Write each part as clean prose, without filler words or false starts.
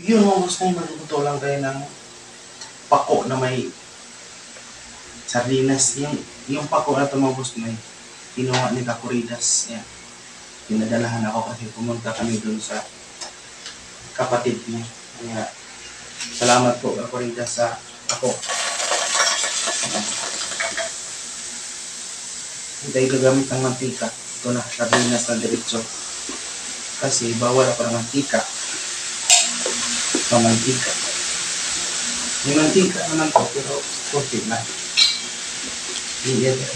Yun mga boss na magluto lang tayo ng pako na may sardinas. Yung pako na ito mga boss na kinuha ni Kakuridas. Yan. Pinadalahan ako kasi pumunta kami dun sa kapatid niya. Kaya, salamat po Kakuridas sa ako. Hindi gagamit ng mantika. Ito na, sardinas na diretso. Kasi bawal ako ng mantika. Mantika. May mantika naman po, pero konti na.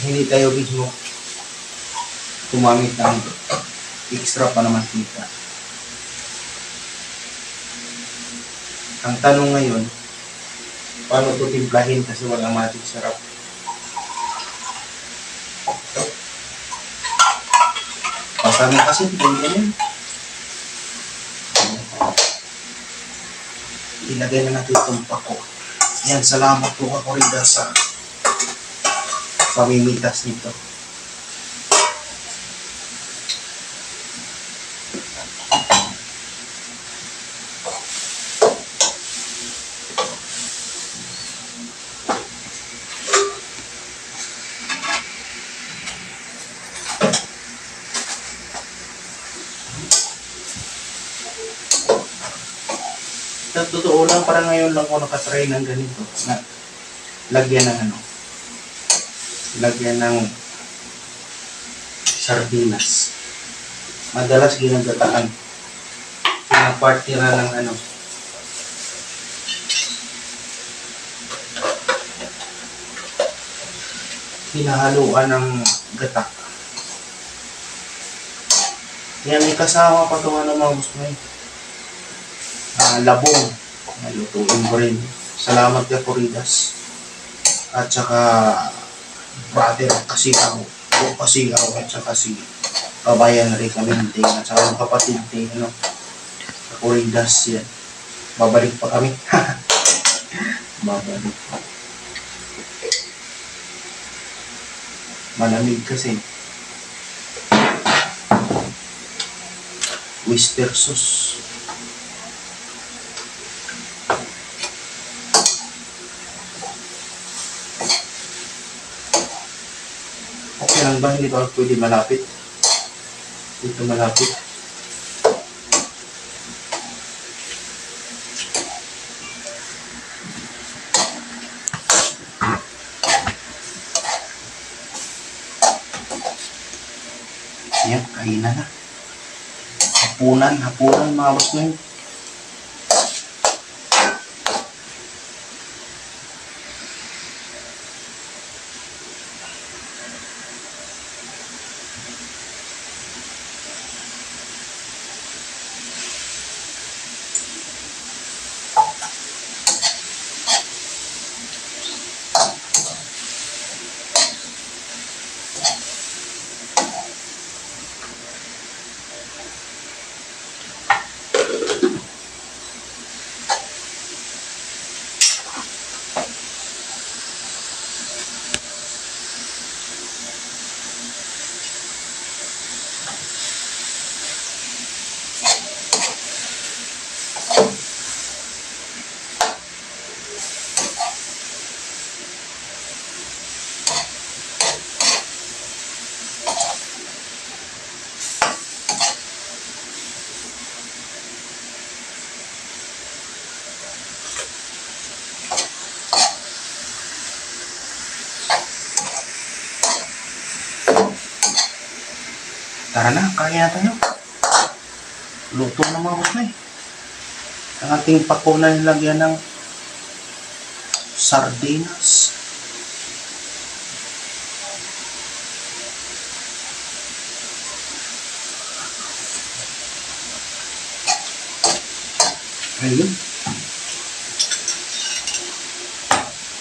Hindi tayo mismo gumamit ng extra pa na mantika. Ang tanong ngayon, paano ito timplahin kasi walang magic sarap. Pasami kasi, hindi yan. Ilagay na natin itong pako. Yan, salamat po Kakuridas sa pamimitas nito. Totoo lang, parang ngayon lang ako nakatry ng ganito na lagyan ng lagyan ng sardinas. Madalas ginagataan, pinapartira ng hinahaluan ng gata. Yan, may kasama pa itong mga gusto mo labong. Nalutuin ko rin. Salamat Kakuridas. At saka brother Kasiaw. O Kasiaw at saka si kabayan rin kami din. At saka yung kapatid din. Kakuridas yan. Babalik pa kami. Babalik pa. Malamig kasi. Oyster sauce. Okay lang ba? Hindi ba pwede malapit? Dito malapit. Yan, kainan na. Hapunan mga boss na yun. Tara na, kaya tayo. Luto na mga boss na eh. Ang ating pako na nilagyan ng sardinas. Ayun.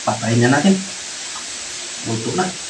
Patayin na natin. Luto na.